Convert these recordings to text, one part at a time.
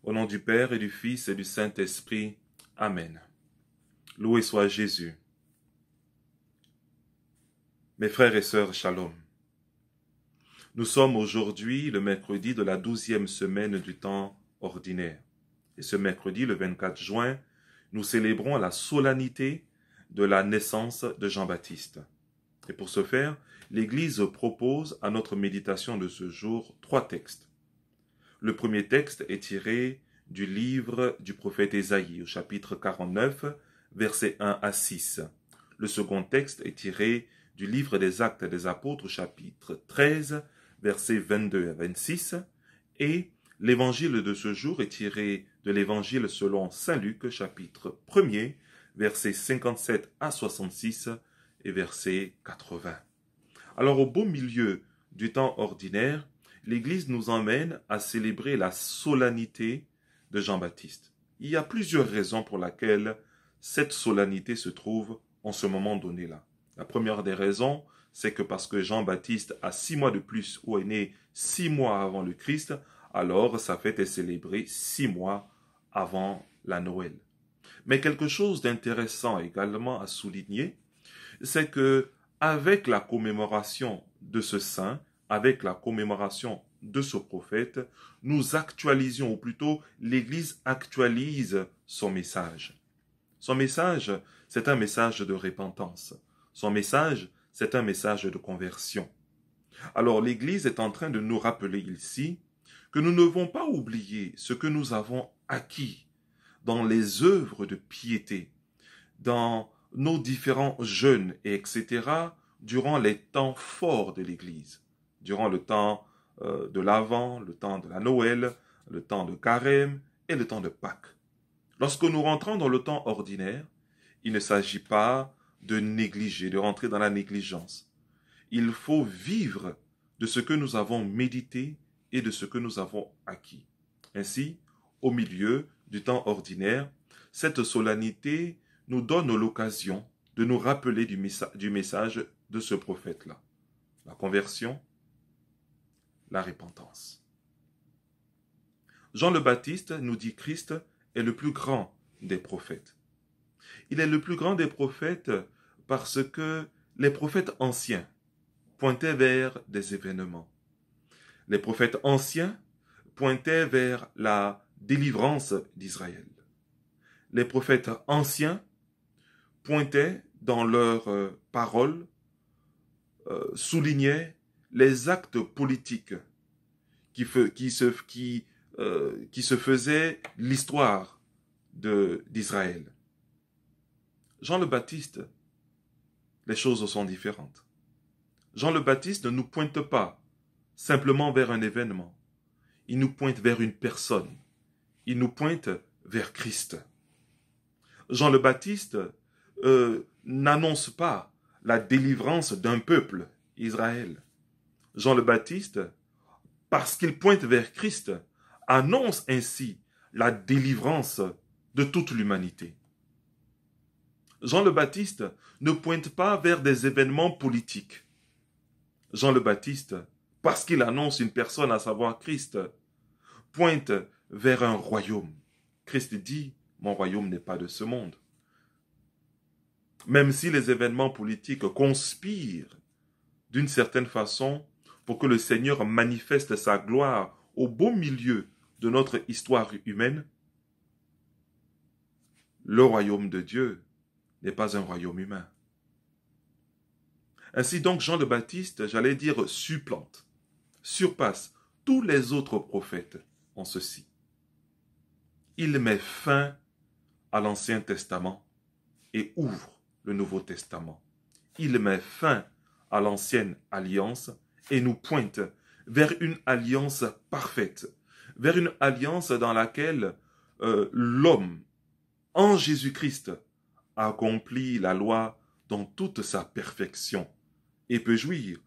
Au nom du Père et du Fils et du Saint-Esprit. Amen. Loué soit Jésus. Mes frères et sœurs, shalom. Nous sommes aujourd'hui le mercredi de la 12e semaine du temps ordinaire. Et ce mercredi, le 24 juin, nous célébrons la solennité de la naissance de Jean-Baptiste. Et pour ce faire, l'Église propose à notre méditation de ce jour 3 textes. Le premier texte est tiré du livre du prophète Ésaïe, au chapitre 49, versets 1 à 6. Le second texte est tiré du livre des Actes des Apôtres, au chapitre 13, versets 22 à 26. Et l'évangile de ce jour est tiré de l'évangile selon saint Luc, chapitre 1er, versets 57 à 66 et verset 80. Alors, au beau milieu du temps ordinaire, l'Église nous emmène à célébrer la solennité de Jean-Baptiste. Il y a plusieurs raisons pour lesquelles cette solennité se trouve en ce moment donné-là. La première des raisons, c'est que parce que Jean-Baptiste a 6 mois de plus ou est né 6 mois avant le Christ, alors sa fête est célébrée 6 mois avant la Noël. Mais quelque chose d'intéressant également à souligner, c'est que avec la commémoration de ce saint, avec la commémoration de ce prophète, nous actualisons, ou plutôt l'Église actualise son message. Son message, c'est un message de repentance. Son message, c'est un message de conversion. Alors l'Église est en train de nous rappeler ici que nous ne devons pas oublier ce que nous avons acquis dans les œuvres de piété, dans nos différents jeûnes, etc., durant les temps forts de l'Église, durant le temps de l'Avent, le temps de la Noël, le temps de Carême et le temps de Pâques. Lorsque nous rentrons dans le temps ordinaire, il ne s'agit pas de négliger, de rentrer dans la négligence. Il faut vivre de ce que nous avons médité et de ce que nous avons acquis. Ainsi, au milieu du temps ordinaire, cette solennité nous donne l'occasion de nous rappeler du message de ce prophète-là. La conversion, la repentance. Jean le Baptiste nous dit Christ est le plus grand des prophètes. Il est le plus grand des prophètes parce que les prophètes anciens pointaient vers des événements. Les prophètes anciens pointaient vers la délivrance d'Israël. Les prophètes anciens pointaient dans leurs paroles, soulignaient les actes politiques qui se faisaient l'histoire d'Israël. Jean le Baptiste, les choses sont différentes. Jean le Baptiste ne nous pointe pas simplement vers un événement. Il nous pointe vers une personne. Il nous pointe vers Christ. Jean le Baptiste n'annonce pas la délivrance d'un peuple, Israël. Jean le Baptiste, parce qu'il pointe vers Christ, annonce ainsi la délivrance de toute l'humanité. Jean le Baptiste ne pointe pas vers des événements politiques. Jean le Baptiste, parce qu'il annonce une personne, à savoir Christ, pointe vers un royaume. Christ dit, mon royaume n'est pas de ce monde. Même si les événements politiques conspirent d'une certaine façon pour que le Seigneur manifeste sa gloire au beau milieu de notre histoire humaine, le royaume de Dieu n'est pas un royaume humain. Ainsi donc Jean le Baptiste, j'allais dire, supplante, surpasse tous les autres prophètes en ceci. Il met fin à l'Ancien Testament et ouvre le Nouveau Testament. Il met fin à l'ancienne alliance et nous pointe vers une alliance parfaite, vers une alliance dans laquelle l'homme, en Jésus-Christ, accomplit la loi dans toute sa perfection et peut jouir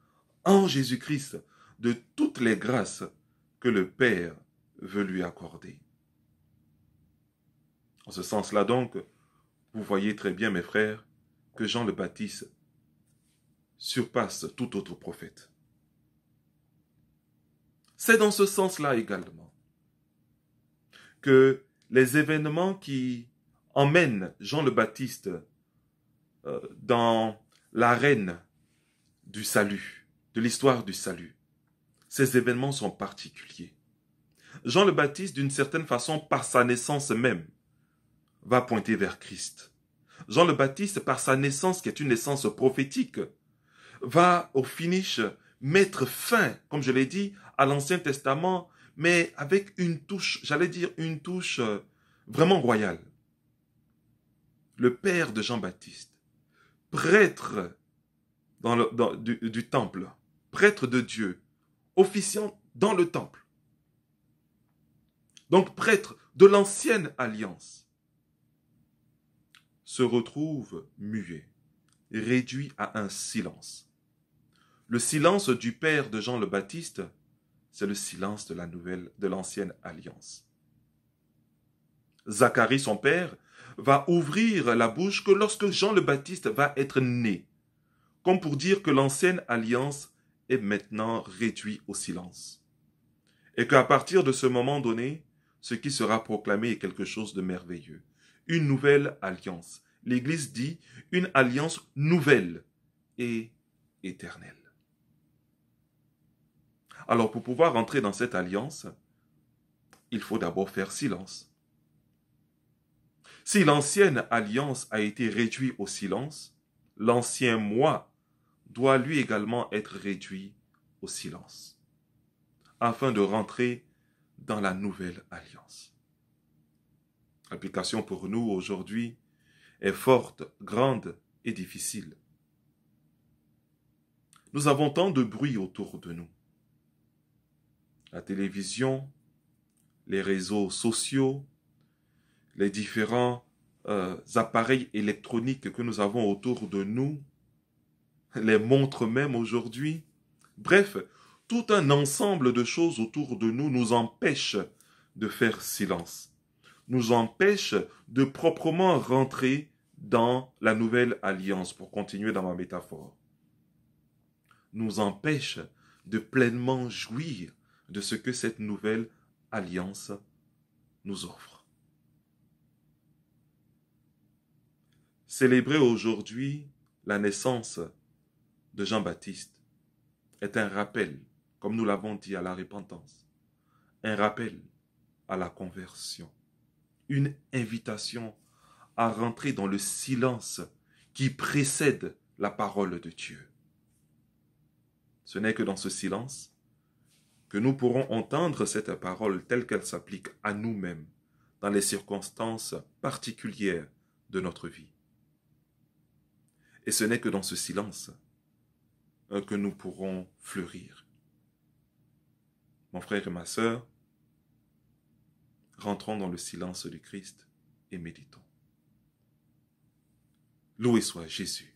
en Jésus-Christ de toutes les grâces que le Père veut lui accorder. En ce sens-là donc, vous voyez très bien mes frères, que Jean le Baptiste surpasse tout autre prophète. C'est dans ce sens-là également que les événements qui emmènent Jean le Baptiste dans l'arène du salut, de l'histoire du salut, ces événements sont particuliers. Jean le Baptiste, d'une certaine façon, par sa naissance même, va pointer vers Christ. Jean le Baptiste, par sa naissance, qui est une naissance prophétique, va au finish mettre fin, comme je l'ai dit, à l'Ancien Testament, mais avec une touche, j'allais dire une touche vraiment royale. Le père de Jean-Baptiste, prêtre du temple, prêtre de Dieu, officiant dans le temple. Donc prêtre de l'ancienne alliance, se retrouve muet, réduit à un silence. Le silence du père de Jean le Baptiste, c'est le silence de l'ancienne alliance. Zacharie, son père, va ouvrir la bouche que lorsque Jean le Baptiste va être né, comme pour dire que l'ancienne alliance est maintenant réduite au silence. Et qu'à partir de ce moment donné, ce qui sera proclamé est quelque chose de merveilleux. Une nouvelle alliance. L'Église dit une alliance nouvelle et éternelle. Alors pour pouvoir entrer dans cette alliance, il faut d'abord faire silence. Si l'ancienne alliance a été réduite au silence, l'ancien moi doit lui également être réduit au silence, afin de rentrer dans la nouvelle alliance. L'application pour nous aujourd'hui est forte, grande et difficile. Nous avons tant de bruit autour de nous. La télévision, les réseaux sociaux, les différents appareils électroniques que nous avons autour de nous, les montres même aujourd'hui. Bref, tout un ensemble de choses autour de nous nous empêche de faire silence, nous empêche de proprement rentrer dans la nouvelle alliance, pour continuer dans ma métaphore, nous empêche de pleinement jouir de ce que cette nouvelle alliance nous offre. Célébrer aujourd'hui la naissance de Jean-Baptiste est un rappel, comme nous l'avons dit, à la repentance, un rappel à la conversion, une invitation à rentrer dans le silence qui précède la parole de Dieu. Ce n'est que dans ce silence que nous pourrons entendre cette parole telle qu'elle s'applique à nous-mêmes, dans les circonstances particulières de notre vie. Et ce n'est que dans ce silence que nous pourrons fleurir. Mon frère et ma sœur, rentrons dans le silence du Christ et méditons. Loué soit Jésus.